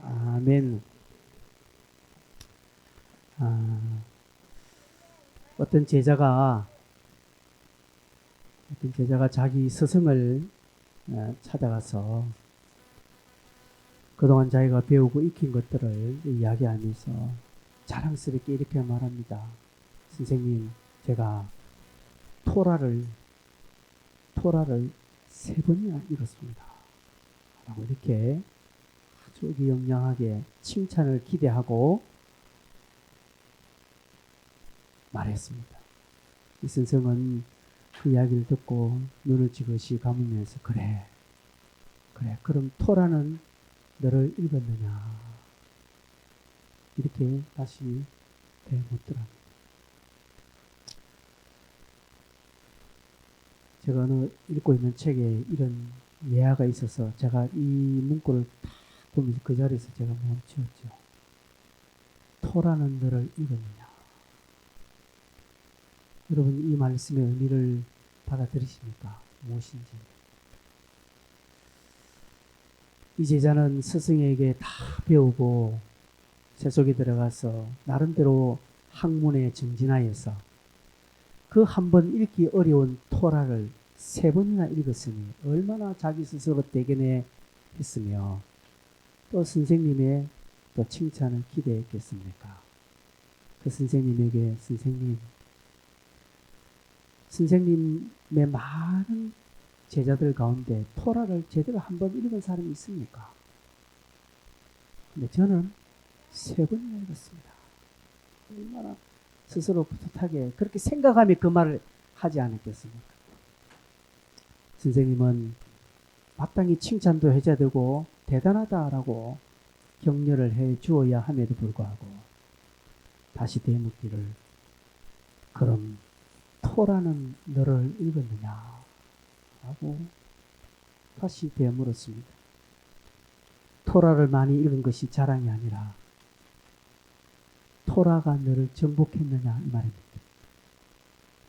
아멘. 아, 어떤 제자가 자기 스승을 찾아가서 그동안 자기가 배우고 익힌 것들을 이야기하면서 자랑스럽게 이렇게 말합니다. 선생님, 제가 토라를 3번이나 읽었습니다. 라고 이렇게 아주 영양하게 칭찬을 기대하고 말했습니다. 이 선생은 그 이야기를 듣고 눈을 지그시 감으면서 그래 그럼 토라는 너를 읽었느냐 이렇게 다시 되묻더랍니다. 제가 어느 읽고 있는 책에 이런 예화가 있어서 제가 이 문구를 딱 보면서 그 자리에서 제가 멈추었죠. 토라는 너를 읽었느냐. 여러분 이 말씀의 의미를 받아들이십니까? 무엇인지. 이 제자는 스승에게 다 배우고 세속에 들어가서 나름대로 학문에 정진하여서 그 한 번 읽기 어려운 토라를 3번이나 읽었으니 얼마나 자기 스스로 대견해 했으며 또 선생님의 또 칭찬을 기대했겠습니까? 그 선생님에게 선생님의 많은 제자들 가운데 토라를 제대로 한 번 읽은 사람이 있습니까? 근데 저는 3번이나 읽었습니다. 얼마나 스스로 뿌듯하게 그렇게 생각하며 그 말을 하지 않았겠습니까? 선생님은 마땅히 칭찬도 해줘야 되고 대단하다라고 격려를 해 주어야 함에도 불구하고 다시 되묻기를 그럼 토라는 너를 읽었느냐 라고 다시 되물었습니다. 토라를 많이 읽은 것이 자랑이 아니라 토라가 너를 정복했느냐 이 말입니다.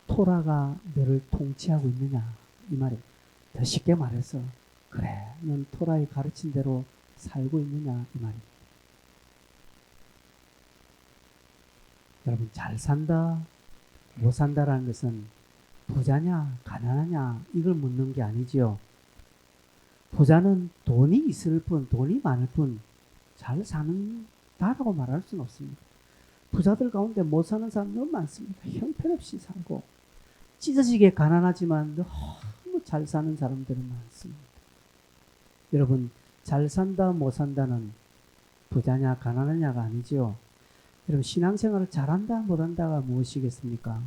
토라가 너를 통치하고 있느냐 이 말입니다. 더 쉽게 말해서 그래 넌 토라의 가르친 대로 살고 있느냐 이 말입니다. 여러분 잘 산다 못 산다라는 것은 부자냐 가난하냐 이걸 묻는 게 아니지요. 부자는 돈이 있을 뿐 돈이 많을 뿐 잘 사는다라고 말할 수는 없습니다. 부자들 가운데 못 사는 사람 너무 많습니다. 형편없이 살고 찢어지게 가난하지만 너무 잘 사는 사람들은 많습니다. 여러분 잘 산다 못 산다는 부자냐 가난하냐가 아니죠. 여러분 신앙생활을 잘한다 못한다가 무엇이겠습니까?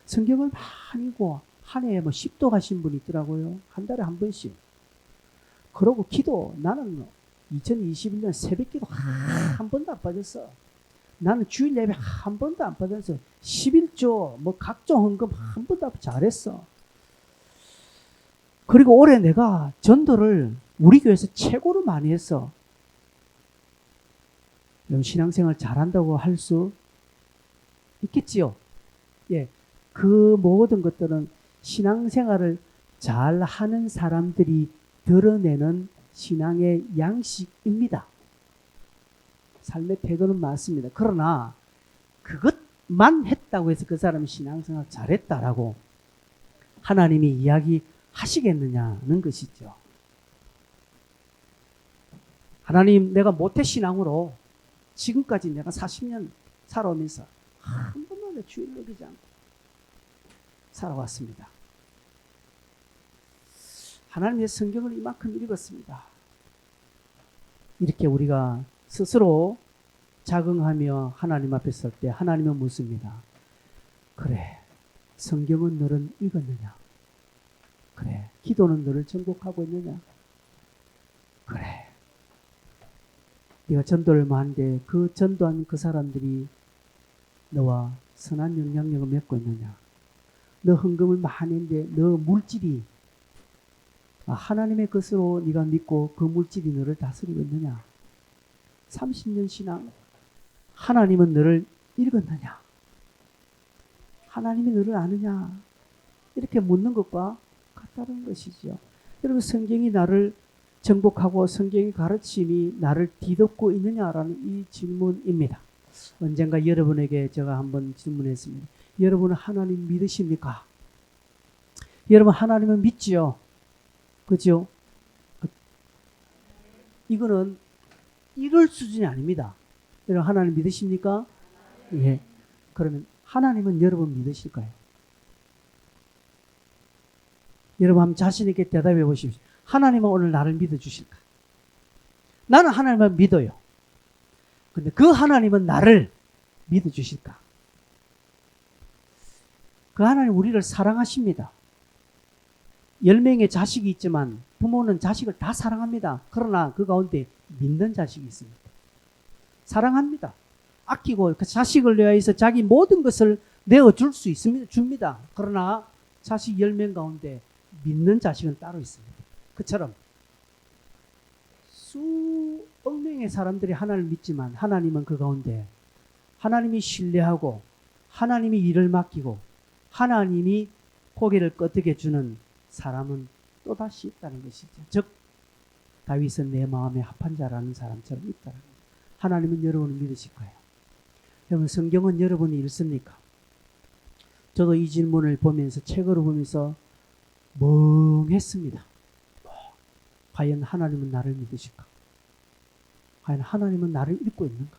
성경을 많이 읽고 한 해에 10도 가신 분이 있더라고요. 한 달에 한 번씩. 그러고 기도 나는 2021년 새벽기도 한 번도 안 빠졌어. 나는 주일 예배 한 번도 안 빠졌어. 11조 각종 헌금 한 번도 안 잘했어. 그리고 올해 내가 전도를 우리 교회에서 최고로 많이 했어. 신앙생활 잘한다고 할 수 있겠지요. 예, 그 모든 것들은 신앙생활을 잘하는 사람들이 드러내는 신앙의 양식입니다. 삶의 태도는 맞습니다. 그러나 그것만 했다고 해서 그 사람이 신앙생활 잘했다라고 하나님이 이야기하시겠느냐는 것이죠. 하나님 내가 모태신앙으로 지금까지 내가 40년 살아오면서 한 번만 주일을 어기지 않고 살아왔습니다. 하나님의 성경을 이만큼 읽었습니다. 이렇게 우리가 스스로 자긍하며 하나님 앞에 설 때 하나님은 묻습니다. 그래, 성경은 너를 읽었느냐? 그래, 기도는 너를 정복하고 있느냐? 그래, 네가 전도를 많은데 그 전도한 그 사람들이 너와 선한 영향력을 맺고 있느냐? 너 헌금을 많이 했는데 너 물질이 하나님의 것으로 네가 믿고 그 물질이 너를 다스리고 있느냐? 30년 신앙 하나님은 너를 읽었느냐? 하나님이 너를 아느냐? 이렇게 묻는 것과 같다는 것이죠. 여러분 성경이 나를 정복하고 성경의 가르침이 나를 뒤덮고 있느냐라는 이 질문입니다. 언젠가 여러분에게 제가 한번 질문했습니다. 여러분은 하나님 믿으십니까? 여러분 하나님은 믿지요? 그죠? 이거는 이럴 수준이 아닙니다. 여러분 하나님 믿으십니까? 예. 그러면 하나님은 여러분 믿으실까요? 여러분 한번 자신 있게 대답해 보십시오. 하나님은 오늘 나를 믿어주실까? 나는 하나님을 믿어요. 근데 그 하나님은 나를 믿어주실까? 그 하나님 우리를 사랑하십니다. 10명의 자식이 있지만 부모는 자식을 다 사랑합니다. 그러나 그 가운데 믿는 자식이 있습니다. 사랑합니다. 아끼고 그 자식을 위해서 자기 모든 것을 내어줄 수 있습니다. 줍니다. 그러나 자식 10명 가운데 믿는 자식은 따로 있습니다. 그처럼 수억 명의 사람들이 하나님을 믿지만 하나님은 그 가운데 하나님이 신뢰하고 하나님이 일을 맡기고 하나님이 고개를 끄덕여 주는 사람은 또다시 있다는 것이죠. 즉 다윗은 내 마음에 합한 자라는 사람처럼 있다는 거예요. 하나님은 여러분을 믿으실 거예요. 여러분 성경은 여러분이 읽습니까? 저도 이 질문을 보면서 책으로 보면서 멍했습니다. 과연 하나님은 나를 믿으실까? 과연 하나님은 나를 읽고 있는가?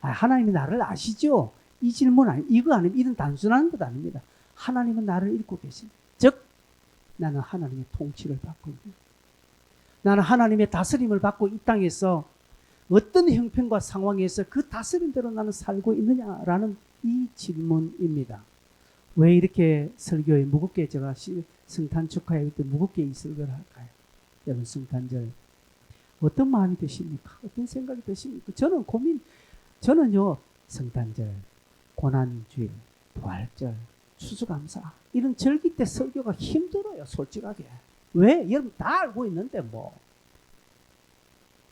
하나님이 나를 아시죠? 이 질문 이거 아니면 이런 단순한 것 아닙니다. 하나님은 나를 읽고 계십니다. 즉 나는 하나님의 통치를 받고 있습니다. 나는 하나님의 다스림을 받고 이 땅에서 어떤 형편과 상황에서 그 다스림대로 나는 살고 있느냐라는 이 질문입니다. 왜 이렇게 설교에 무겁게 제가 성탄 축하회 때 무겁게 이 설교를 할까요? 여러분 성탄절 어떤 마음이 드십니까? 어떤 생각이 드십니까? 저는요 성탄절, 고난주일, 부활절, 추수감사 이런 절기 때 설교가 힘들어요. 솔직하게. 왜? 여러분 다 알고 있는데 뭐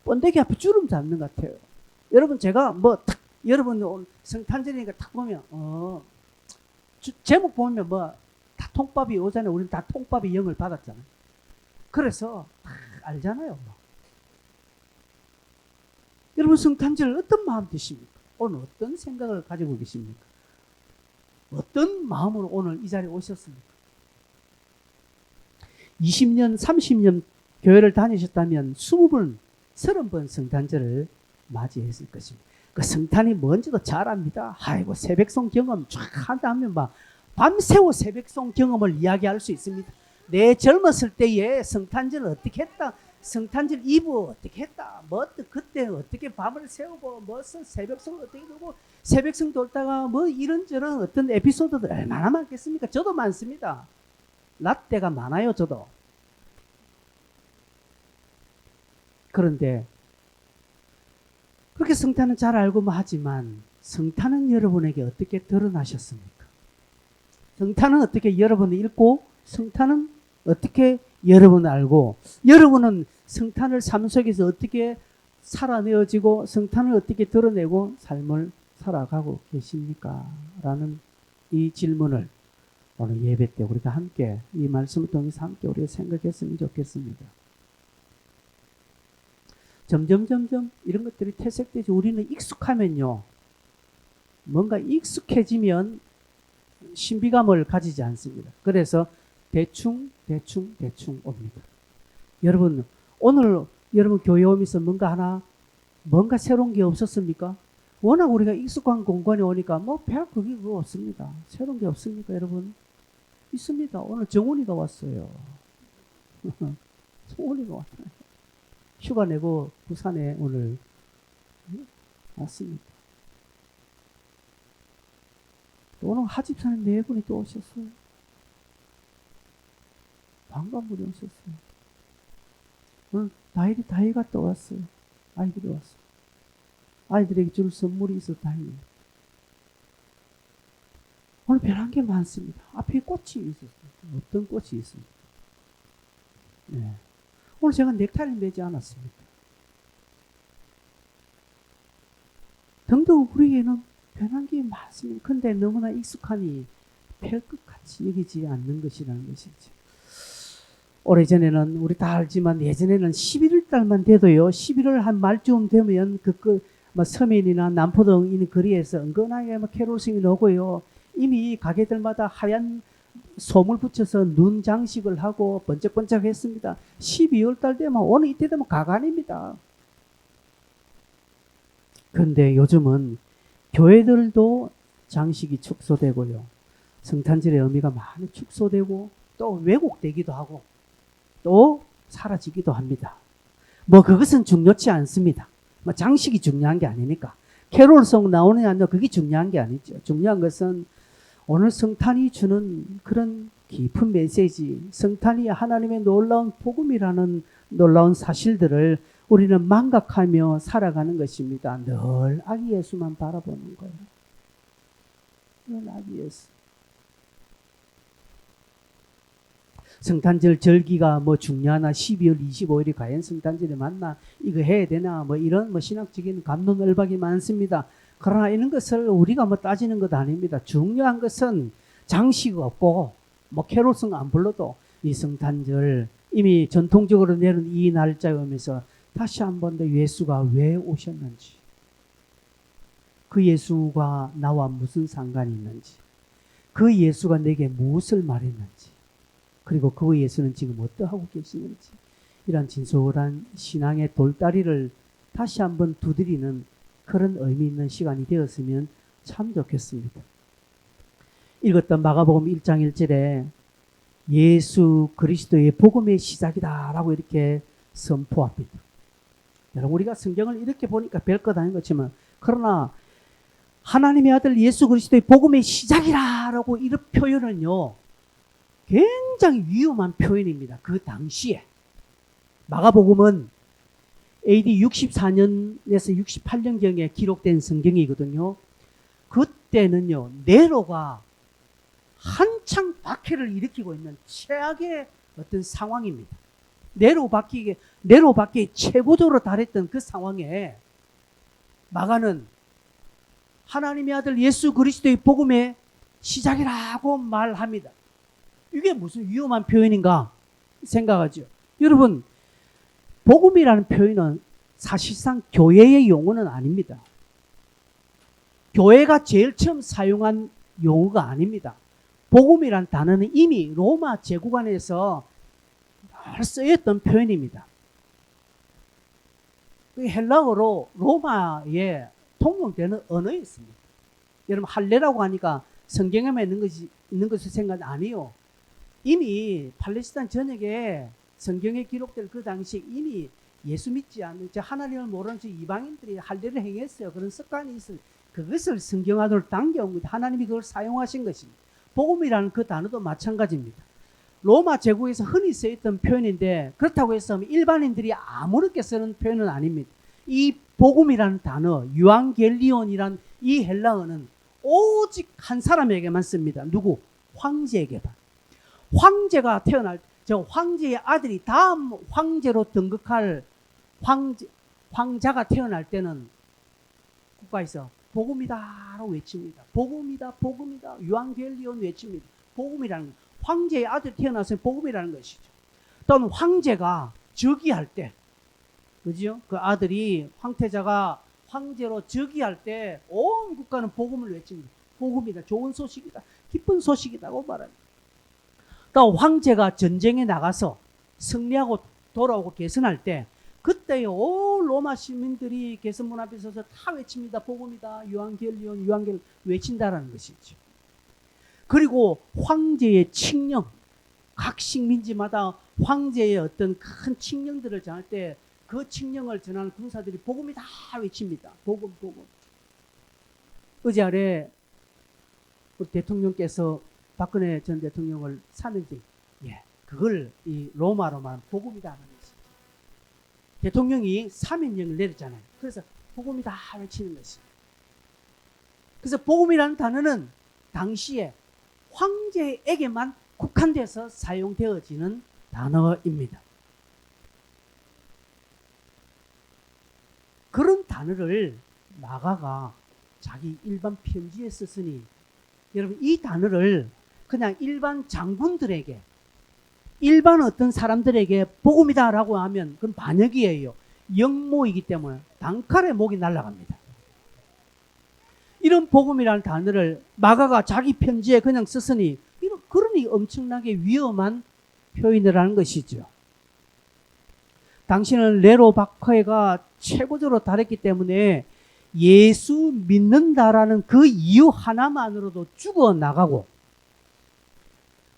번데기 앞에 주름 잡는 것 같아요. 여러분 제가 여러분 오늘 성탄절이니까 딱 보면 제목 보면 다 통밥이 오잖아요. 우리는 다 통밥의 영을 받았잖아요. 그래서 다 알잖아요. 여러분 성탄절 어떤 마음 드십니까? 오늘 어떤 생각을 가지고 계십니까? 어떤 마음으로 오늘 이 자리에 오셨습니까? 20년, 30년 교회를 다니셨다면 20번, 30번 성탄절을 맞이했을 것입니다. 그 성탄이 뭔지도 잘 압니다. 아이고 새벽송 경험 쫙 하면 밤새워 새벽송 경험을 이야기할 수 있습니다. 내 젊었을 때에 성탄절 어떻게 했다, 성탄절 이브 어떻게 했다, 그때 어떻게 밤을 새우고 무슨 새벽송을 어떻게 돌고 새벽송 돌다가 이런저런 어떤 에피소드들 얼마나 많겠습니까? 저도 많습니다. 라떼가 많아요. 저도. 그런데 그렇게 성탄은 잘 알고 하지만 성탄은 여러분에게 어떻게 드러나셨습니까? 성탄은 어떻게 여러분을 읽고 성탄은 어떻게 여러분을 알고 여러분은 성탄을 삶 속에서 어떻게 살아내어지고 성탄을 어떻게 드러내고 삶을 살아가고 계십니까? 라는 이 질문을 오늘 예배 때 우리가 함께 이 말씀을 통해서 함께 우리가 생각했으면 좋겠습니다. 점점 이런 것들이 퇴색되지 우리는 익숙하면요. 뭔가 익숙해지면 신비감을 가지지 않습니다. 그래서 대충 옵니다. 여러분 오늘 여러분 교회 오면서 뭔가 새로운 게 없었습니까? 워낙 우리가 익숙한 공간에 오니까 별 그게 없습니다. 새로운 게 없습니까 여러분? 있습니다. 오늘 정훈이가 왔어요. 정훈이가 왔어요. 휴가 내고 부산에 오늘 왔습니다. 또 오늘 하집사님 4분이 또 오셨어요. 반가운 분이 오셨어요. 오늘 다이가 또 왔어요. 아이들이 왔어요. 아이들에게 줄 선물이 있어서 다행입니다. 오늘 별한 게 많습니다. 앞에 꽃이 있었어요. 어떤 꽃이 있습니까? 네. 오늘 제가 넥타이를 매지 않았습니다. 등등 우리에게는 변한 게 많습니다. 근데 너무나 익숙하니 별것같이 여기지 않는 것이라는 것이지. 오래전에는 우리 다 알지만 예전에는 11월 달만 돼도요. 11월 한 말쯤 되면 뭐 서면이나 남포동 있는 거리에서 은근하게 뭐 캐롤싱이 나오고요. 이미 가게들마다 하얀 솜을 붙여서 눈 장식을 하고 번쩍번쩍 했습니다. 12월 달 되면 오늘 이때 되면 가관입니다. 그런데 요즘은 교회들도 장식이 축소되고요. 성탄절의 의미가 많이 축소되고 또 왜곡되기도 하고 또 사라지기도 합니다. 뭐 그것은 중요치 않습니다. 뭐 장식이 중요한 게 아니니까. 캐롤송 나오느냐 안 그게 중요한 게 아니죠. 중요한 것은 오늘 성탄이 주는 그런 깊은 메시지, 성탄이 하나님의 놀라운 복음이라는 놀라운 사실들을 우리는 망각하며 살아가는 것입니다. 늘 아기 예수만 바라보는 거예요. 늘 아기 예수. 성탄절 절기가 뭐 중요하나 12월 25일이 과연 성탄절에 맞나 이거 해야 되나 뭐 이런 뭐 신학적인 감론을박이 많습니다. 그러나 이런 것을 우리가 뭐 따지는 것 아닙니다. 중요한 것은 장식 없고 뭐 캐롤송 안 불러도 이 성탄절 이미 전통적으로 내는 이 날짜에 오면서 다시 한 번 더 예수가 왜 오셨는지, 그 예수가 나와 무슨 상관이 있는지, 그 예수가 내게 무엇을 말했는지, 그리고 그 예수는 지금 어떠하고 계시는지, 이런 진솔한 신앙의 돌다리를 다시 한번 두드리는 그런 의미 있는 시간이 되었으면 참 좋겠습니다. 읽었던 마가복음 1장 1절에 예수 그리스도의 복음의 시작이다라고 이렇게 선포합니다. 여러분 우리가 성경을 이렇게 보니까 별것 아닌 것지만 그러나 하나님의 아들 예수 그리스도의 복음의 시작이라고 이런 표현은요 굉장히 위험한 표현입니다. 그 당시에 마가복음은 AD 64년에서 68년경에 기록된 성경이거든요. 그때는요 네로가 한창 박해를 일으키고 있는 최악의 어떤 상황입니다. 네로 박해에 최고조로 달했던 그 상황에 마가는 하나님의 아들 예수 그리스도의 복음의 시작이라고 말합니다. 이게 무슨 위험한 표현인가 생각하죠. 여러분 복음이라는 표현은 사실상 교회의 용어는 아닙니다. 교회가 제일 처음 사용한 용어가 아닙니다. 복음이라는 단어는 이미 로마 제국 안에서 쓰였던 표현입니다. 헬라어로 로마에 통용되는 언어였습니다. 여러분 할례라고 하니까 성경에만 있는 것을 생각 아니요. 이미 팔레스타인 전역에 성경에 기록될 그 당시에 이미 예수 믿지 않는 하나님을 모르는 이방인들이 할례를 행했어요. 그런 습관이 있어요. 그것을 성경 안으로 당겨온 겁니다. 하나님이 그걸 사용하신 것입니다. 복음이라는 그 단어도 마찬가지입니다. 로마 제국에서 흔히 쓰였던 표현인데 그렇다고 해서 일반인들이 아무렇게 쓰는 표현은 아닙니다. 이 복음이라는 단어, 유앙겔리온이란 이 헬라어는 오직 한 사람에게만 씁니다. 누구? 황제에게만. 황제가 황제의 아들이 다음 황제로 등극할 황자가 태어날 때는 국가에서 복음이다라고 외칩니다. 복음이다, 복음이다. 유앙겔리온 외칩니다. 복음이라는 황제의 아들 태어나서 복음이라는 것이죠. 또는 황제가 즉위할 때, 그죠? 그 아들이 황태자가 황제로 즉위할 때 온 국가는 복음을 외칩니다. 복음이다, 좋은 소식이다, 기쁜 소식이다고 말합니다. 또 황제가 전쟁에 나가서 승리하고 돌아오고 개선할 때 그때 온 로마 시민들이 개선문 앞에 서서 다 외칩니다. 복음이다, 유앙겔리온, 유앙겔 외친다라는 것이죠. 그리고 황제의 칙령, 각 식민지마다 황제의 어떤 큰 칙령들을 전할 때 그 칙령을 전하는 군사들이 복음이 다 외칩니다. 복음, 복음. 어제 아래 우리 대통령께서 박근혜 전 대통령을 사면제, 그걸 이 로마로 말하면 복음이다 하는 것이죠. 대통령이 사면령을 내렸잖아요. 그래서 복음이다 외치는 것입니다. 그래서 복음이라는 단어는 당시에 황제에게만 국한돼서 사용되어지는 단어입니다. 그런 단어를 마가가 자기 일반 편지에 썼으니 여러분 이 단어를 그냥 일반 장군들에게 일반 어떤 사람들에게 복음이다라고 하면 그건 반역이에요. 영모이기 때문에 단칼에 목이 날아갑니다. 이런 복음이라는 단어를 마가가 자기 편지에 그냥 썼으니 그러니 엄청나게 위험한 표현을 하는 것이죠. 당신은 네로 박해가 최고조로 달했기 때문에 예수 믿는다라는 그 이유 하나만으로도 죽어나가고,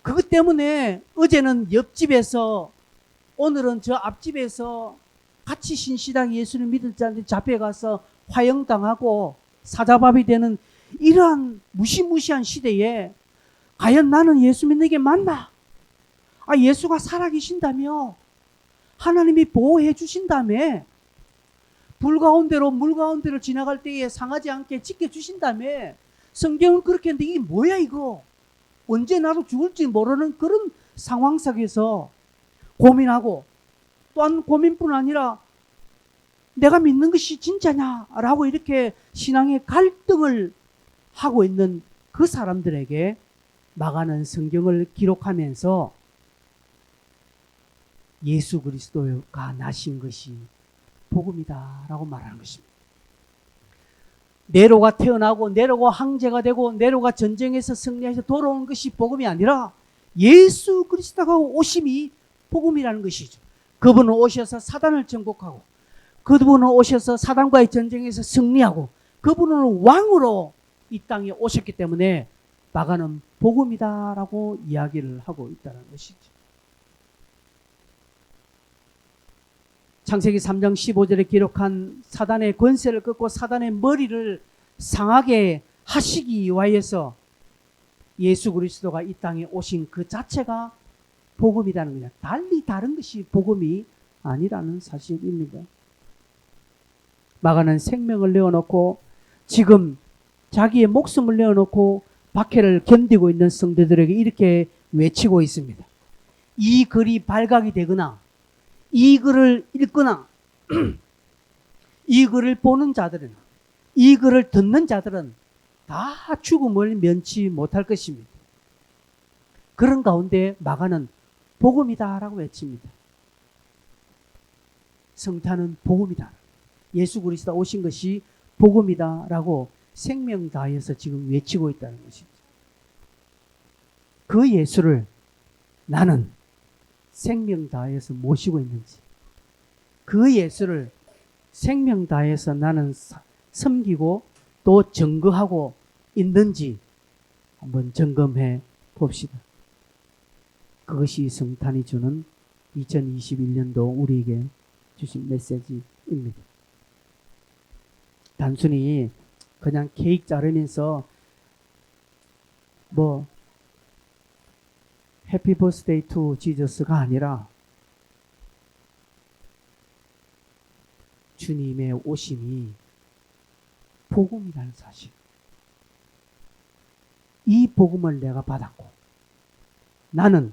그것 때문에 어제는 옆집에서 오늘은 저 앞집에서 같이 신시당 예수를 믿을 자한테 잡혀가서 화형당하고 사자밥이 되는 이러한 무시무시한 시대에 과연 나는 예수 믿는 게 맞나? 예수가 살아계신다며, 하나님이 보호해 주신다며, 불 가운데로 물 가운데를 지나갈 때에 상하지 않게 지켜주신다며, 성경은 그렇게 했는데 이게 뭐야 이거? 언제 나도 죽을지 모르는 그런 상황 속에서 고민하고, 또한 고민뿐 아니라 내가 믿는 것이 진짜냐? 라고 이렇게 신앙의 갈등을 하고 있는 그 사람들에게 마가는 성경을 기록하면서 예수 그리스도가 나신 것이 복음이다 라고 말하는 것입니다. 네로가 태어나고 네로가 황제가 되고 네로가 전쟁에서 승리해서 돌아오는 것이 복음이 아니라 예수 그리스도가 오심이 복음이라는 것이죠. 그분은 오셔서 사단을 정복하고, 그분은 오셔서 사단과의 전쟁에서 승리하고, 그분은 왕으로 이 땅에 오셨기 때문에 마가는 복음이다라고 이야기를 하고 있다는 것이죠. 창세기 3장 15절에 기록한 사단의 권세를 꺾고 사단의 머리를 상하게 하시기 위하여서 예수 그리스도가 이 땅에 오신 그 자체가 복음이라는 거냐. 달리 다른 것이 복음이 아니라는 사실입니다. 마가는 생명을 내어놓고 지금 자기의 목숨을 내어놓고 박해를 견디고 있는 성도들에게 이렇게 외치고 있습니다. 이 글이 발각이 되거나 이 글을 읽거나 이 글을 보는 자들은, 이 글을 듣는 자들은 다 죽음을 면치 못할 것입니다. 그런 가운데 마가는 복음이다라고 외칩니다. 성탄은 복음이다. 예수 그리스도 오신 것이 복음이다라고 생명 다해서 지금 외치고 있다는 것이죠. 그 예수를 나는 생명 다해서 모시고 있는지, 그 예수를 생명 다해서 나는 섬기고 또 증거하고 있는지 한번 점검해 봅시다. 그것이 성탄이 주는 2021년도 우리에게 주신 메시지입니다. 단순히 그냥 케이크 자르면서 해피 버스데이 투 지저스가 아니라 주님의 오심이 복음이라는 사실. 이 복음을 내가 받았고, 나는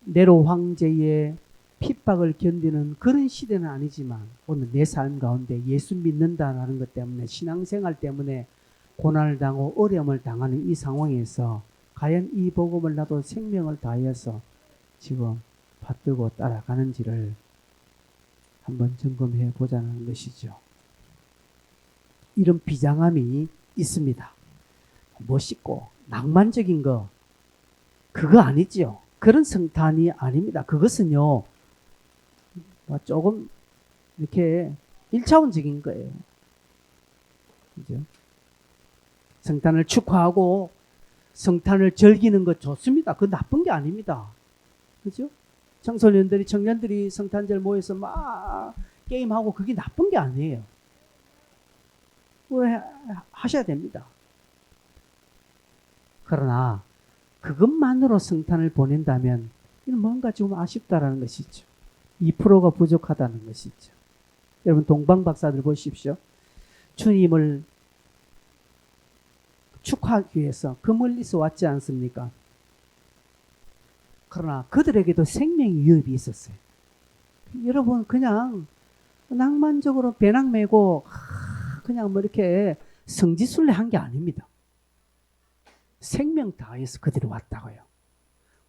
네로 황제의 핍박을 견디는 그런 시대는 아니지만 오늘 내 삶 가운데 예수 믿는다는 것 때문에, 신앙생활 때문에 고난을 당하고 어려움을 당하는 이 상황에서 과연 이 복음을 나도 생명을 다해서 지금 받들고 따라가는지를 한번 점검해 보자는 것이죠. 이런 비장함이 있습니다. 멋있고 낭만적인 거, 그거 아니죠. 그런 성탄이 아닙니다. 그것은요, 조금 이렇게 1차원적인 거예요. 그죠? 성탄을 축하하고 성탄을 즐기는 것 좋습니다. 그거 나쁜 게 아닙니다. 그죠? 청소년들이, 청년들이 성탄절 모여서 막 게임하고 그게 나쁜 게 아니에요. 왜 하셔야 됩니다. 그러나 그것만으로 성탄을 보낸다면 뭔가 좀 아쉽다라는 것이죠. 2%가 부족하다는 것이죠. 여러분 동방박사들 보십시오. 주님을 축하하기 위해서 그 멀리서 왔지 않습니까? 그러나 그들에게도 생명 위협이 있었어요. 여러분 그냥 낭만적으로 배낭 메고 그냥 이렇게 성지순례 한 게 아닙니다. 생명 다해서 그들이 왔다고요.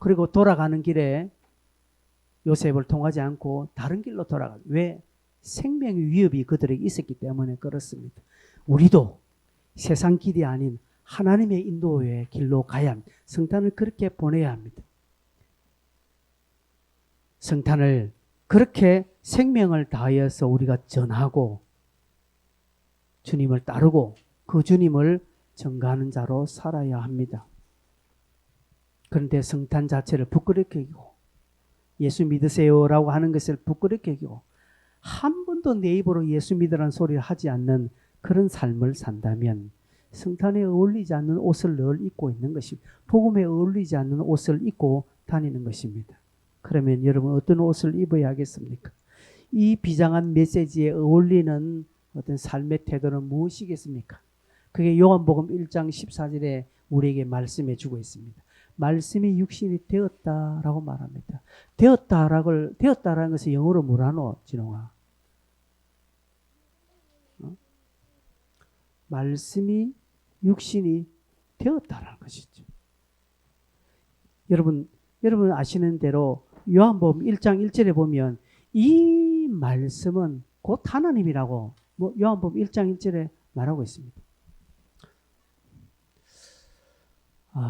그리고 돌아가는 길에 요셉을 통하지 않고 다른 길로 돌아가. 왜? 생명의 위협이 그들에게 있었기 때문에 그렇습니다. 우리도 세상 길이 아닌 하나님의 인도의 길로 가야 합니다. 성탄을 그렇게 보내야 합니다. 성탄을 그렇게 생명을 다하여서 우리가 전하고 주님을 따르고 그 주님을 전가하는 자로 살아야 합니다. 그런데 성탄 자체를 부끄럽게 여기고 예수 믿으세요라고 하는 것을 부끄럽게 여기고 한 번도 내 입으로 예수 믿으라는 소리를 하지 않는 그런 삶을 산다면 성탄에 어울리지 않는 옷을 늘 입고 있는 것입니다. 복음에 어울리지 않는 옷을 입고 다니는 것입니다. 그러면 여러분 어떤 옷을 입어야 하겠습니까? 이 비장한 메시지에 어울리는 어떤 삶의 태도는 무엇이겠습니까? 그게 요한복음 1장 14절에 우리에게 말씀해 주고 있습니다. 말씀이 육신이 되었다라고 말합니다. 되었다라는 것을 영어로 뭐라노, 진홍아? 말씀이 육신이 되었다라는 것이죠. 여러분 아시는 대로 요한복음 1장 1절에 보면 이 말씀은 곧 하나님이라고 요한복음 1장 1절에 말하고 있습니다.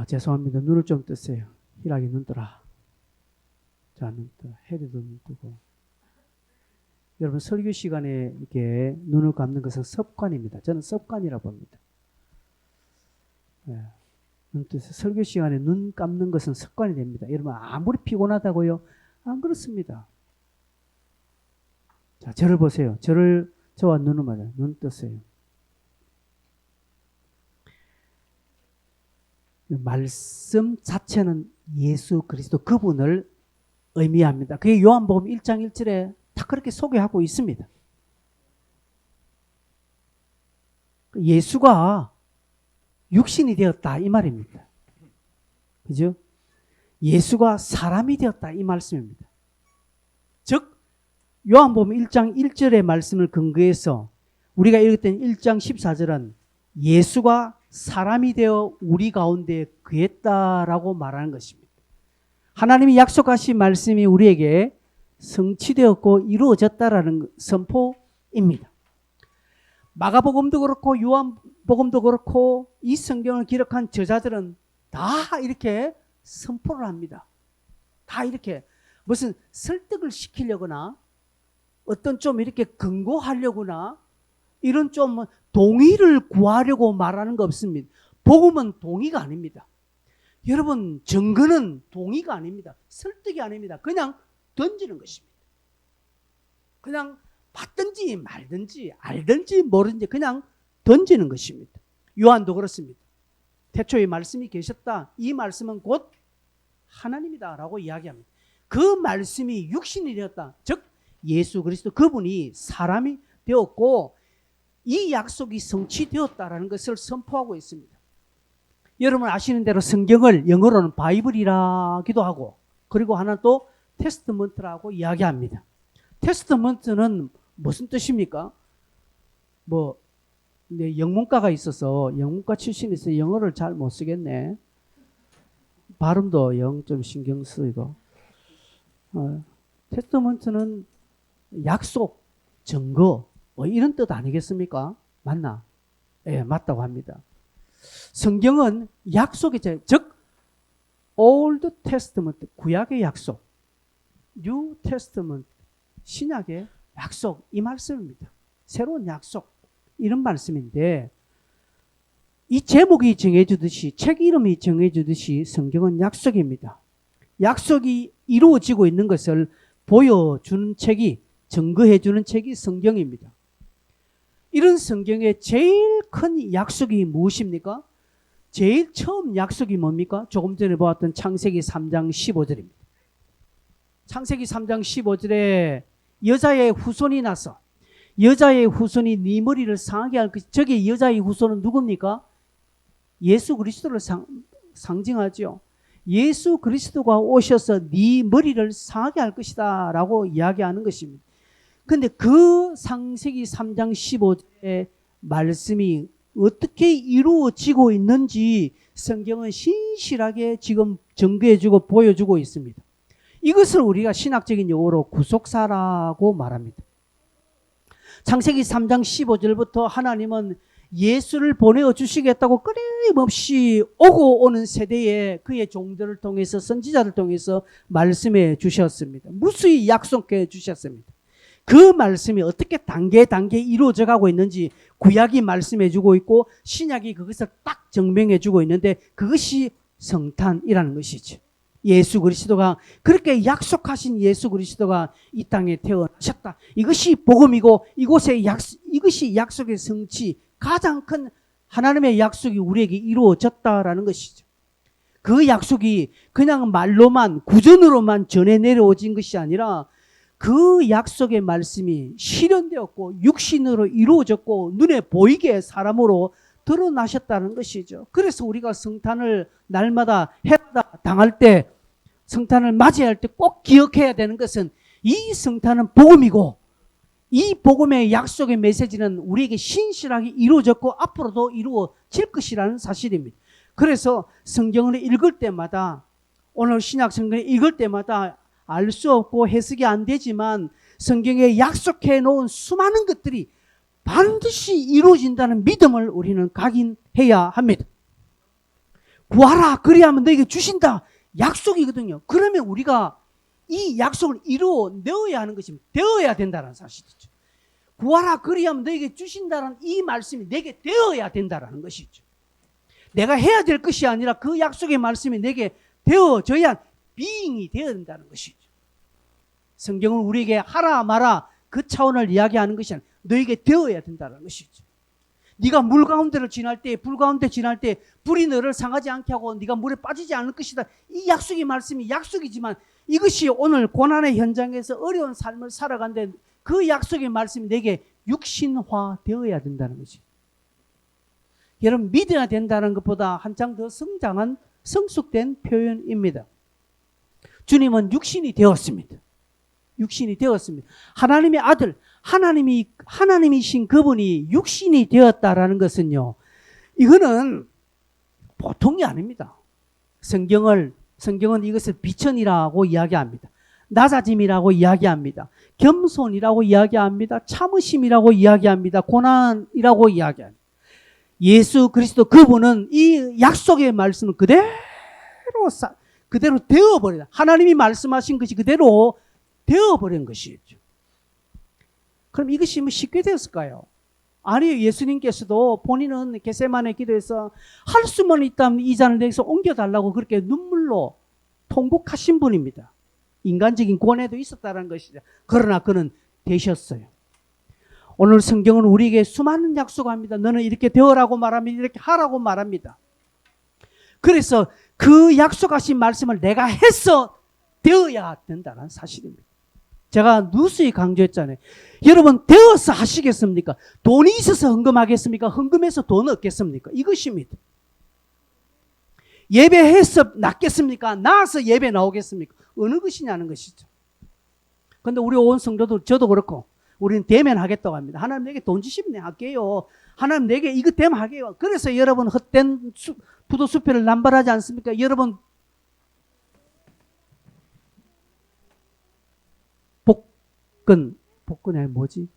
죄송합니다. 눈을 좀 뜨세요. 희락이 눈 뜨라. 자, 눈 뜨. 해리도 눈 뜨고. 여러분 설교 시간에 이렇게 눈을 감는 것은 습관입니다. 저는 습관이라고 봅니다. 눈 뜨세요. 설교 시간에 눈 감는 것은 습관이 됩니다. 여러분 아무리 피곤하다고요? 안 그렇습니다. 자, 저를 보세요. 저와 눈을 맞아요. 눈 뜨세요. 말씀 자체는 예수 그리스도 그분을 의미합니다. 그게 요한복음 1장 1절에 다 그렇게 소개하고 있습니다. 예수가 육신이 되었다 이 말입니다. 그죠? 예수가 사람이 되었다 이 말씀입니다. 즉 요한복음 1장 1절의 말씀을 근거해서 우리가 읽었던 1장 14절은 예수가 사람이 되어 우리 가운데 거했다라고 말하는 것입니다. 하나님이 약속하신 말씀이 우리에게 성취되었고 이루어졌다라는 선포입니다. 마가복음도 그렇고 요한복음도 그렇고 이 성경을 기록한 저자들은 다 이렇게 선포를 합니다. 다 이렇게 무슨 설득을 시키려거나 어떤 좀 이렇게 근거하려거나 이런 좀 동의를 구하려고 말하는 거 없습니다. 복음은 동의가 아닙니다. 여러분 증거는 동의가 아닙니다. 설득이 아닙니다. 그냥 던지는 것입니다. 그냥 받든지 말든지 알든지 모르든지 그냥 던지는 것입니다. 요한도 그렇습니다. 태초에 말씀이 계셨다. 이 말씀은 곧 하나님이다 라고 이야기합니다. 그 말씀이 육신이 되었다. 즉 예수 그리스도 그분이 사람이 되었고 이 약속이 성취되었다라는 것을 선포하고 있습니다. 여러분 아시는 대로 성경을 영어로는 바이블이라기도 하고 그리고 하나 또 테스트먼트라고 이야기합니다. 테스트먼트는 무슨 뜻입니까? 내 영문과가 있어서 영문과 출신이 있어서 영어를 잘 못 쓰겠네. 발음도 영 좀 신경 쓰이고. 테스트먼트는 약속, 증거 이런 뜻 아니겠습니까? 맞나? 예, 맞다고 합니다. 성경은 약속의 즉 Old Testament 구약의 약속, New Testament 신약의 약속 이 말씀입니다. 새로운 약속 이런 말씀인데 이 제목이 정해주듯이 책 이름이 정해주듯이 성경은 약속입니다. 약속이 이루어지고 있는 것을 보여주는 책이 증거해주는 책이 성경입니다. 이런 성경의 제일 큰 약속이 무엇입니까? 제일 처음 약속이 뭡니까? 조금 전에 보았던 창세기 3장 15절입니다. 창세기 3장 15절에 여자의 후손이 나서 여자의 후손이 네 머리를 상하게 할 것. 저기 여자의 후손은 누굽니까? 예수 그리스도를 상징하죠. 예수 그리스도가 오셔서 네 머리를 상하게 할 것이다 라고 이야기하는 것입니다. 근데 그 창세기 3장 15절의 말씀이 어떻게 이루어지고 있는지 성경은 신실하게 지금 증거해주고 보여주고 있습니다. 이것을 우리가 신학적인 용어로 구속사라고 말합니다. 창세기 3장 15절부터 하나님은 예수를 보내주시겠다고 끊임없이 오고 오는 세대에 그의 종들을 통해서 선지자를 통해서 말씀해 주셨습니다. 무수히 약속해 주셨습니다. 그 말씀이 어떻게 단계 이루어져 가고 있는지 구약이 말씀해 주고 있고 신약이 그것을 딱 증명해 주고 있는데 그것이 성탄이라는 것이죠. 예수 그리스도가 그렇게 약속하신 예수 그리스도가 이 땅에 태어나셨다. 이것이 복음이고 이것이 약속의 성취, 가장 큰 하나님의 약속이 우리에게 이루어졌다라는 것이죠. 그 약속이 그냥 말로만 구전으로만 전해 내려오진 것이 아니라 그 약속의 말씀이 실현되었고 육신으로 이루어졌고 눈에 보이게 사람으로 드러나셨다는 것이죠. 그래서 우리가 성탄을 날마다 해마다 당할 때 성탄을 맞이할 때 꼭 기억해야 되는 것은 이 성탄은 복음이고 이 복음의 약속의 메시지는 우리에게 신실하게 이루어졌고 앞으로도 이루어질 것이라는 사실입니다. 그래서 성경을 읽을 때마다 오늘 신약 성경을 읽을 때마다 알 수 없고 해석이 안 되지만 성경에 약속해 놓은 수많은 것들이 반드시 이루어진다는 믿음을 우리는 각인해야 합니다. 구하라 그리하면 너에게 주신다 약속이거든요. 그러면 우리가 이 약속을 이루어 넣어야 하는 것입니다. 되어야 된다는 사실이죠. 구하라 그리하면 너에게 주신다는 이 말씀이 내게 되어야 된다는 것이죠. 내가 해야 될 것이 아니라 그 약속의 말씀이 내게 되어져야 비잉이 되어야 된다는 것이죠. 성경은 우리에게 하라 마라 그 차원을 이야기하는 것이 아니라 너에게 되어야 된다는 것이죠. 네가 물 가운데를 지날 때, 불 가운데 지날 때 불이 너를 상하지 않게 하고 네가 물에 빠지지 않을 것이다. 이 약속의 말씀이 약속이지만 이것이 오늘 고난의 현장에서 어려운 삶을 살아간데 그 약속의 말씀이 내게 육신화 되어야 된다는 것이. 여러분 믿어야 된다는 것보다 한창 더 성장한 성숙된 표현입니다. 주님은 육신이 되었습니다. 육신이 되었습니다. 하나님의 아들, 하나님이신 그분이 육신이 되었다라는 것은요, 이거는 보통이 아닙니다. 성경은 이것을 비천이라고 이야기합니다. 낮아짐이라고 이야기합니다. 겸손이라고 이야기합니다. 참으심이라고 이야기합니다. 고난이라고 이야기합니다. 예수 그리스도 그분은 이 약속의 말씀을 그대로 되어버린다. 하나님이 말씀하신 것이 그대로 되어버린 것이죠. 그럼 이것이 뭐 쉽게 되었을까요? 아니요. 예수님께서도 본인은 겟세마네 기도에서 할 수만 있다면 이 잔을 내게서 옮겨달라고 그렇게 눈물로 통곡하신 분입니다. 인간적인 고뇌도 있었다는 것이죠. 그러나 그는 되셨어요. 오늘 성경은 우리에게 수많은 약속합니다. 너는 이렇게 되어라고 말합니다. 이렇게 하라고 말합니다. 그래서 그 약속하신 말씀을 내가 해서 되어야 된다는 사실입니다. 제가 누수히 강조했잖아요. 여러분 되어서 하시겠습니까? 돈이 있어서 헌금하겠습니까? 헌금해서 돈 얻겠습니까? 이것입니다. 예배해서 낫겠습니까? 나와서 예배 나오겠습니까? 어느 것이냐는 것이죠. 그런데 우리 온 성도들 저도 그렇고 우리는 되면 하겠다고 합니다. 하나님 내게 돈 주시면 할게요. 하나님 내게 이것 되면 하게요. 그래서 여러분 헛된 부도수표를 남발하지 않습니까? 여러분 복근이 뭐지?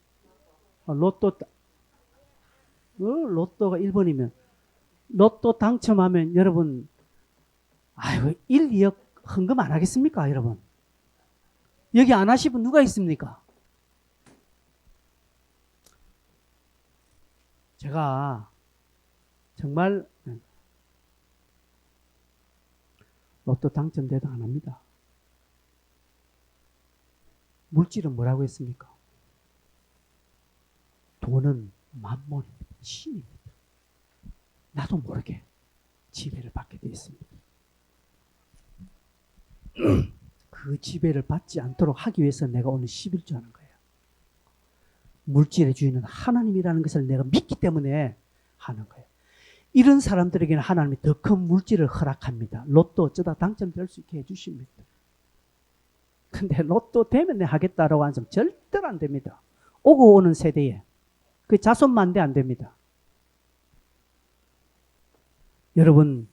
로또가 1번이면 로또 당첨하면 여러분 1, 2억 헌금 안 하겠습니까? 여러분 여기 안 하신 분 누가 있습니까? 제가 정말 로또 당첨돼도 안 합니다. 물질은 뭐라고 했습니까? 돈은 만몬입니다. 신입니다. 나도 모르게 지배를 받게 되어 있습니다. 그 지배를 받지 않도록 하기 위해서 내가 오늘 11조 하는 거예요. 물질의 주인은 하나님이라는 것을 내가 믿기 때문에 하는 거예요. 이런 사람들에게는 하나님이 더 큰 물질을 허락합니다. 로또 어쩌다 당첨될 수 있게 해주십니다. 근데 로또 되면 내가 하겠다라고 하는 사람 절대로 안 됩니다. 오고 오는 세대에 그 자손만대 안 됩니다. 여러분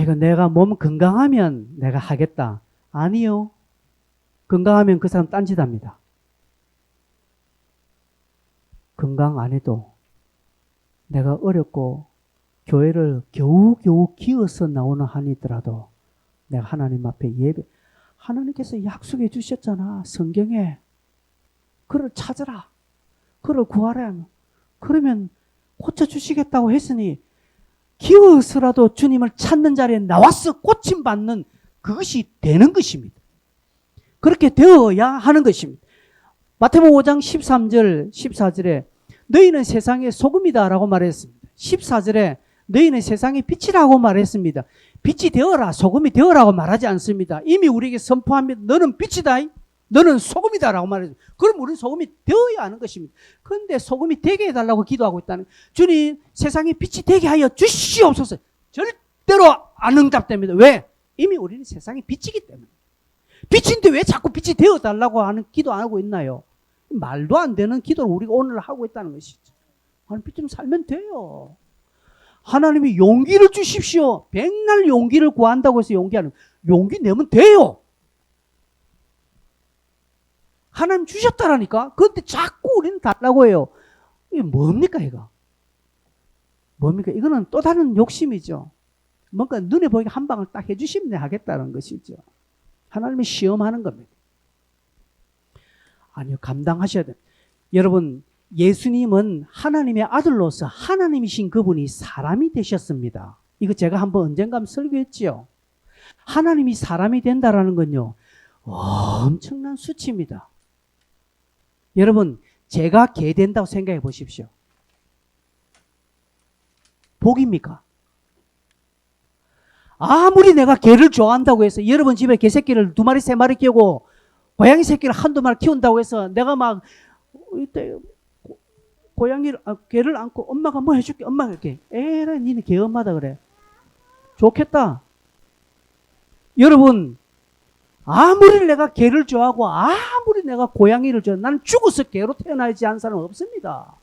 이거 내가 몸 건강하면 내가 하겠다. 아니요. 건강하면 그 사람 딴짓합니다. 건강 안 해도 내가 어렵고 교회를 겨우겨우 기어서 나오는 한이더라도 내가 하나님 앞에 하나님께서 약속해 주셨잖아. 성경에 그를 찾으라. 그를 구하라. 그러면 고쳐주시겠다고 했으니 기어서라도 주님을 찾는 자리에 나와서 고침받는 그것이 되는 것입니다. 그렇게 되어야 하는 것입니다. 마태복음 5장 13절 14절에 너희는 세상의 소금이다 라고 말했습니다. 14절에 너희는 세상의 빛이라고 말했습니다. 빛이 되어라, 소금이 되어라고 말하지 않습니다. 이미 우리에게 선포합니다. 너는 빛이다, 너는 소금이다 라고 말했습니다. 그럼 우리는 소금이 되어야 하는 것입니다. 그런데 소금이 되게 해달라고 기도하고 있다는, 주님 세상의 빛이 되게 하여 주시옵소서. 절대로 안 응답됩니다. 왜? 이미 우리는 세상의 빛이기 때문에. 빛인데 왜 자꾸 빛이 되어달라고 하는 기도 안 하고 있나요? 말도 안 되는 기도를 우리가 오늘 하고 있다는 것이죠. 하나님 빛 좀 살면 돼요. 하나님이 용기를 주십시오. 백날 용기를 구한다고 해서 용기 내면 돼요. 하나님 주셨다라니까. 그런데 자꾸 우리는 달라고 해요. 이게 뭡니까 이거? 뭡니까? 이거는 또 다른 욕심이죠. 뭔가 눈에 보이게 한 방을 딱 해주시면 하겠다는 것이죠. 하나님이 시험하는 겁니다. 아니요, 감당하셔야 돼요. 여러분, 예수님은 하나님의 아들로서 하나님이신 그분이 사람이 되셨습니다. 이거 제가 한번 언젠가 설교했지요. 하나님이 사람이 된다라는 건요, 엄청난 수치입니다. 여러분, 제가 개 된다고 생각해 보십시오. 복입니까? 아무리 내가 개를 좋아한다고 해서 여러분 집에 개 새끼를 2마리 3마리 키우고 고양이 새끼를 1~2마리 키운다고 해서 내가 막 이때 개를 안고 엄마가 뭐 해줄게, 엄마가 이렇게, 에라 니는 개 엄마다 그래. 좋겠다. 여러분, 아무리 내가 개를 좋아하고 아무리 내가 고양이를 좋아하고 나는 죽어서 개로 태어나지 않은 사람은 없습니다.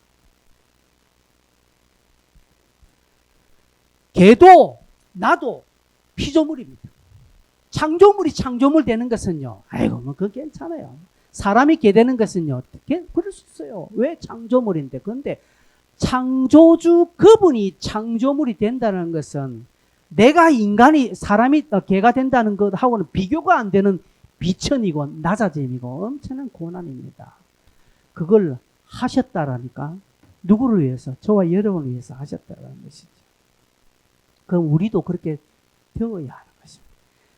개도 나도 피조물입니다. 창조물이 창조물 되는 것은요, 아이고 뭐 그거 괜찮아요. 사람이 개 되는 것은요, 그럴 수 있어요. 왜? 창조물인데. 그런데 창조주 그분이 창조물이 된다는 것은 내가 사람이 개가 된다는 것하고는 비교가 안 되는 비천이고 낮아짐이고 엄청난 고난입니다. 그걸 하셨다라니까. 누구를 위해서? 저와 여러분을 위해서 하셨다라는 것이죠. 그럼 우리도 그렇게 되어야 하는 것입니다.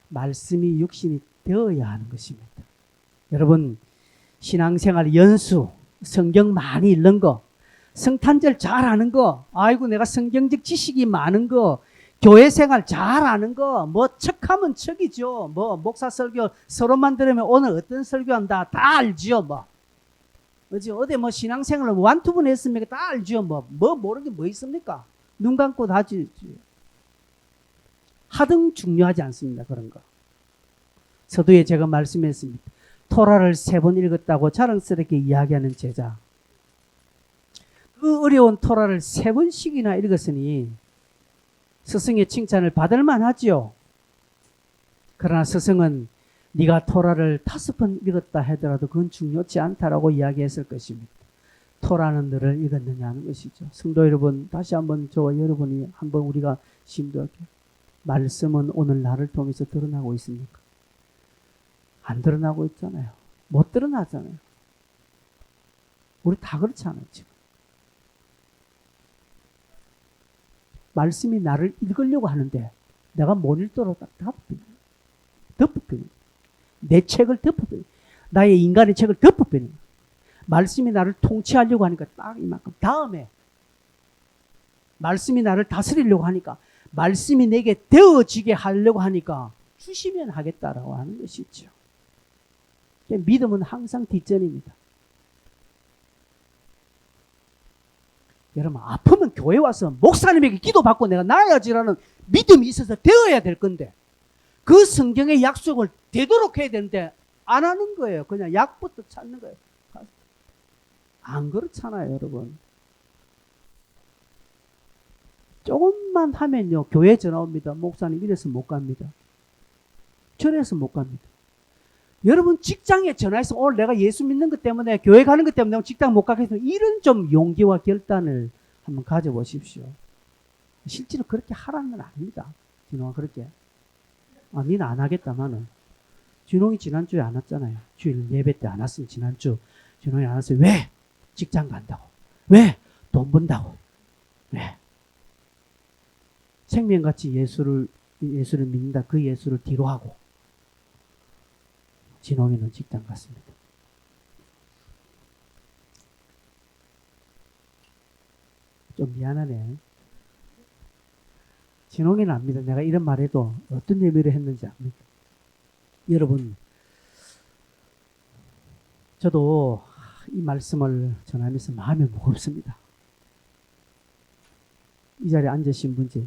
말씀이 육신이 되어야 하는 것입니다. 여러분, 신앙생활 연수, 성경 많이 읽는 거, 성탄절 잘하는 거, 아이고 내가 성경적 지식이 많은 거, 교회 생활 잘하는 거, 뭐 척하면 척이죠. 뭐 목사 설교 서로만 들으면 오늘 어떤 설교한다 다 알죠. 뭐 어디 뭐 신앙생활을 완투분 했습니까? 다 알죠. 뭐 모르는 게 뭐 있습니까? 눈 감고 다 알죠. 하등 중요하지 않습니다. 그런 거. 서두에 제가 말씀했습니다. 토라를 3번 읽었다고 자랑스럽게 이야기하는 제자. 그 어려운 토라를 3번씩이나 읽었으니 스승의 칭찬을 받을 만하지요. 그러나 스승은 네가 토라를 5번 읽었다 하더라도 그건 중요치 않다라고 이야기했을 것입니다. 토라는 너를 읽었느냐는 것이죠. 성도 여러분, 다시 한번 저와 여러분이 한번 우리가 심도하게, 말씀은 오늘 나를 통해서 드러나고 있습니까? 안 드러나고 있잖아요. 못 드러나잖아요. 우리 다 그렇잖아요, 지금. 말씀이 나를 읽으려고 하는데 내가 못 읽도록 딱 덮어버려. 내 책을 덮어버려. 나의 인간의 책을 덮어버려. 말씀이 나를 통치하려고 하니까 딱 이만큼. 다음에 말씀이 나를 다스리려고 하니까, 말씀이 내게 되어지게 하려고 하니까 주시면 하겠다라고 하는 것이죠. 믿음은 항상 뒷전입니다. 여러분, 아프면 교회 와서 목사님에게 기도받고 내가 나아야지라는 믿음이 있어서 되어야 될 건데, 그 성경의 약속을 되도록 해야 되는데 안 하는 거예요. 그냥 약부터 찾는 거예요. 안 그렇잖아요, 여러분. 조금만 하면요, 교회 전화 옵니다. 목사님 이래서 못 갑니다. 저래서 못 갑니다. 여러분 직장에 전화해서 오늘 내가 예수 믿는 것 때문에, 교회 가는 것 때문에 직장 못 가겠습니다. 이런 좀 용기와 결단을 한번 가져보십시오. 실제로 그렇게 하라는 건 아닙니다. 진홍아 그렇게. 니는 안 하겠다마는. 진홍이 지난주에 안 왔잖아요. 주일 예배 때 안 왔으면 지난주. 진홍이 안 왔어요. 왜? 직장 간다고. 왜? 돈 번다고. 왜? 생명같이 예수를 믿는다. 그 예수를 뒤로 하고. 진홍이는 직장 갔습니다. 좀 미안하네. 진홍이는 압니다. 내가 이런 말해도 어떤 의미를 했는지 압니다. 여러분, 저도 이 말씀을 전하면서 마음이 무겁습니다. 이 자리에 앉으신 분 중에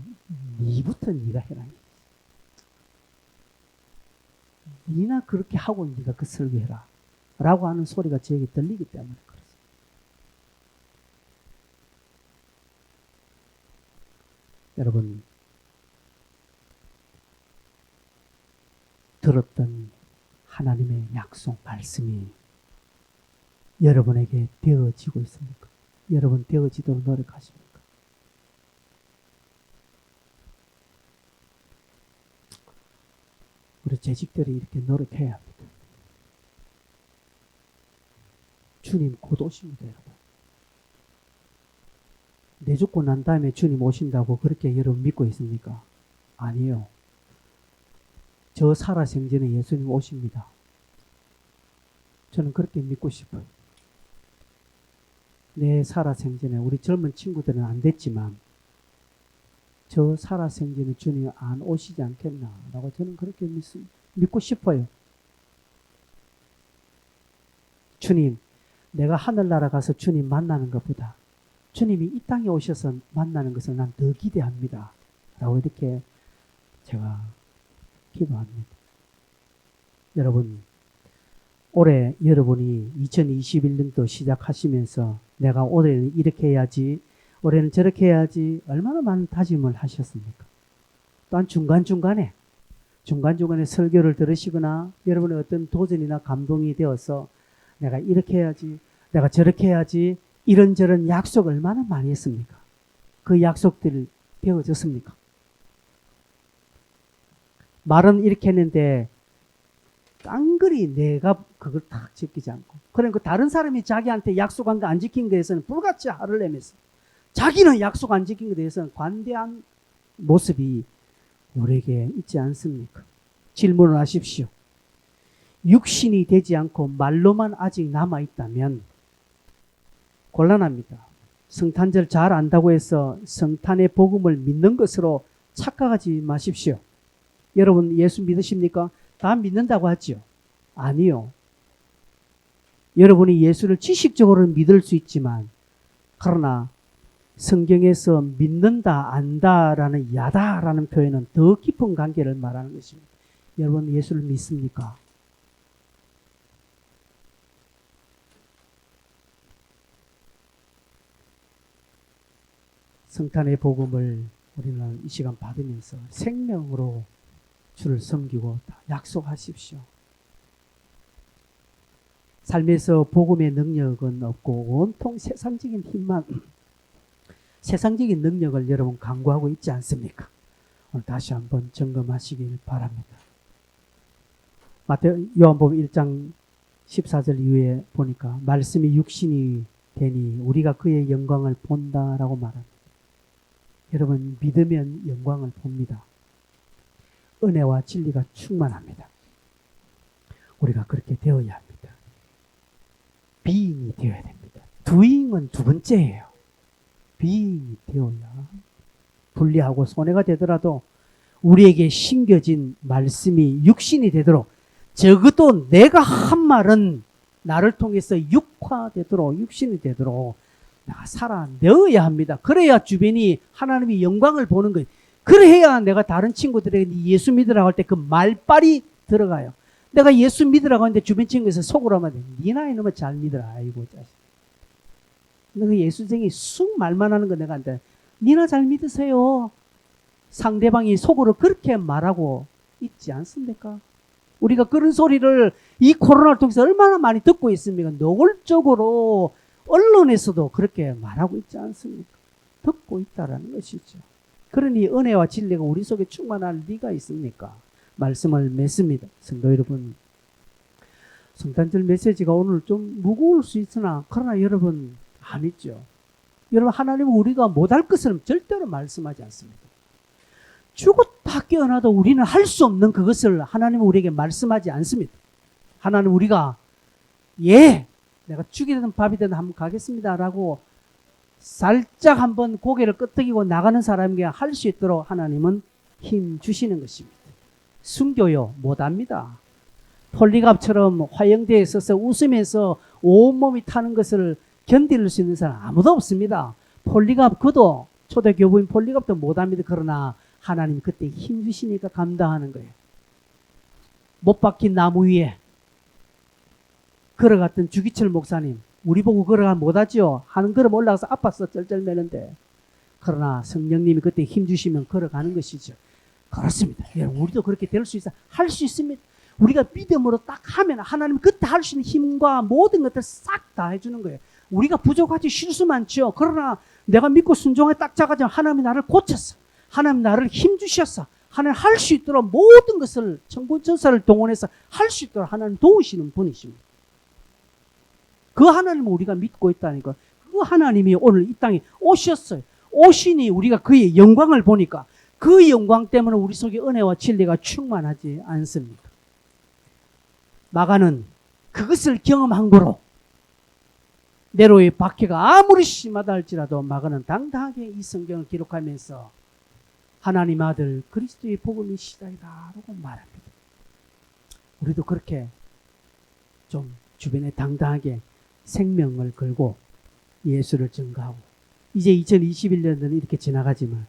니부터 네가 해라. 니나 그렇게 하고 네가 그 설교해라 라고 하는 소리가 저에게 들리기 때문에 그렇습니다. 여러분, 들었던 하나님의 약속 말씀이 여러분에게 되어지고 있습니까? 여러분 되어지도록 노력하십니까? 우리 재직들이 이렇게 노력해야 합니다. 주님 곧 오십니다, 여러분. 내 죽고 난 다음에 주님 오신다고 그렇게 여러분 믿고 있습니까? 아니요. 저 살아생전에 예수님 오십니다. 저는 그렇게 믿고 싶어요. 내 살아생전에, 우리 젊은 친구들은 안 됐지만 저 살아생전에 주님 안 오시지 않겠나 라고 저는 그렇게 믿고 싶어요. 주님, 내가 하늘나라 가서 주님 만나는 것보다 주님이 이 땅에 오셔서 만나는 것을 난 더 기대합니다 라고 이렇게 제가 기도합니다. 여러분, 올해 여러분이 2021년도 시작하시면서 내가 올해는 이렇게 해야지, 올해는 저렇게 해야지 얼마나 많은 다짐을 하셨습니까? 또한 중간중간에 설교를 들으시거나 여러분의 어떤 도전이나 감동이 되어서 내가 이렇게 해야지, 내가 저렇게 해야지 이런저런 약속 얼마나 많이 했습니까? 그 약속들이 되어졌습니까? 말은 이렇게 했는데 깡그리 내가 그걸 딱 지키지 않고, 그러니까 다른 사람이 자기한테 약속한 거 안 지킨 거에 대해서는 불같이 화를 내면서 자기는 약속 안 지킨 것에 대해서는 관대한 모습이 우리에게 있지 않습니까? 질문을 하십시오. 육신이 되지 않고 말로만 아직 남아있다면 곤란합니다. 성탄절 잘 안다고 해서 성탄의 복음을 믿는 것으로 착각하지 마십시오. 여러분 예수 믿으십니까? 다 믿는다고 하죠? 아니요. 여러분이 예수를 지식적으로는 믿을 수 있지만, 그러나 성경에서 믿는다, 안다라는 야다라는 표현은 더 깊은 관계를 말하는 것입니다. 여러분 예수를 믿습니까? 성탄의 복음을 우리는 이 시간 받으면서 생명으로 주를 섬기고 약속하십시오. 삶에서 복음의 능력은 없고 온통 세상적인 힘만, 세상적인 능력을 여러분 강구하고 있지 않습니까? 오늘 다시 한번 점검하시길 바랍니다. 요한복음 1장 14절 이후에 보니까 말씀이 육신이 되니 우리가 그의 영광을 본다라고 말합니다. 여러분 믿으면 영광을 봅니다. 은혜와 진리가 충만합니다. 우리가 그렇게 되어야 합니다. being이 되어야 됩니다. doing은 두 번째예요. being이 되어야, 불리하고 손해가 되더라도 우리에게 심겨진 말씀이 육신이 되도록, 적어도 내가 한 말은 나를 통해서 육화되도록, 육신이 되도록 내가 살아내어야 합니다. 그래야 주변이 하나님의 영광을 보는 거예요. 그래야 내가 다른 친구들에게 예수 믿으라고 할 때 그 말빨이 들어가요. 내가 예수 믿으라고 하는데 주변 친구에서 속으로 하면 네 나이 너무 잘 믿어라. 아이고 자식. 너그 예수쟁이 쑥 말만 하는 거 내가 한테 니나 잘 믿으세요. 상대방이 속으로 그렇게 말하고 있지 않습니까? 우리가 그런 소리를 이 코로나를 통해서 얼마나 많이 듣고 있습니까? 노골적으로 언론에서도 그렇게 말하고 있지 않습니까? 듣고 있다라는 것이죠. 그러니 은혜와 진리가 우리 속에 충만할 리가 있습니까? 말씀을 맺습니다. 성도 여러분, 성탄절 메시지가 오늘 좀 무거울 수 있으나 그러나 여러분 아니죠. 여러분, 하나님은 우리가 못할 것을 절대로 말씀하지 않습니다. 죽었다 깨어나도 우리는 할 수 없는 그것을 하나님은 우리에게 말씀하지 않습니다. 하나님 우리가 내가 죽이든 밥이든 한번 가겠습니다 라고 살짝 한번 고개를 끄덕이고 나가는 사람에게 할 수 있도록 하나님은 힘 주시는 것입니다. 순교요 못합니다. 폴리갑처럼 화영대에 서서 웃으면서 온몸이 타는 것을 견딜 수 있는 사람 아무도 없습니다. 폴리갑 그도 초대교부인 폴리갑도 못합니다. 그러나 하나님 그때 힘 주시니까 감당하는 거예요. 못 박힌 나무 위에 걸어갔던 주기철 목사님, 우리 보고 걸어가면 못하지요. 한 걸음 올라가서 아파서 쩔쩔매는데 그러나 성령님이 그때 힘 주시면 걸어가는 것이죠. 그렇습니다. 여러분, 우리도 그렇게 될 수 있어. 할 수 있습니다. 우리가 믿음으로 딱 하면 하나님 그때 할 수 있는 힘과 모든 것들 싹 다 해주는 거예요. 우리가 부족하지 실수 많죠. 그러나 내가 믿고 순종에 딱 작아지면 하나님이 나를 고쳤어. 하나님 나를 힘 주셨어. 하나님 할 수 있도록 모든 것을 천군천사를 동원해서 할 수 있도록 하나님 도우시는 분이십니다. 그 하나님을 우리가 믿고 있다니까. 그 하나님이 오늘 이 땅에 오셨어요. 오시니 우리가 그의 영광을 보니까 그 영광 때문에 우리 속에 은혜와 진리가 충만하지 않습니까? 마가는 그것을 경험한 거로 네로의 박해가 아무리 심하다 할지라도 마가는 당당하게 이 성경을 기록하면서 하나님 아들 그리스도의 복음이시다이다 라고 말합니다. 우리도 그렇게 좀 주변에 당당하게 생명을 걸고 예수를 증거하고 이제 2021년도는 이렇게 지나가지만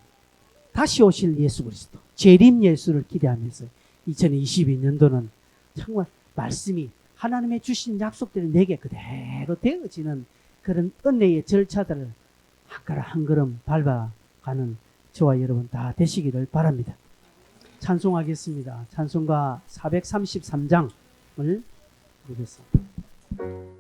다시 오실 예수 그리스도 재림 예수를 기대하면서 2022년도는 정말 말씀이 하나님의 주신 약속들이 내게 그대로 되어지는 그런 은혜의 절차들을 한 걸음 한 걸음 밟아가는 저와 여러분 다 되시기를 바랍니다. 찬송하겠습니다. 찬송가 433장을 부르겠습니다.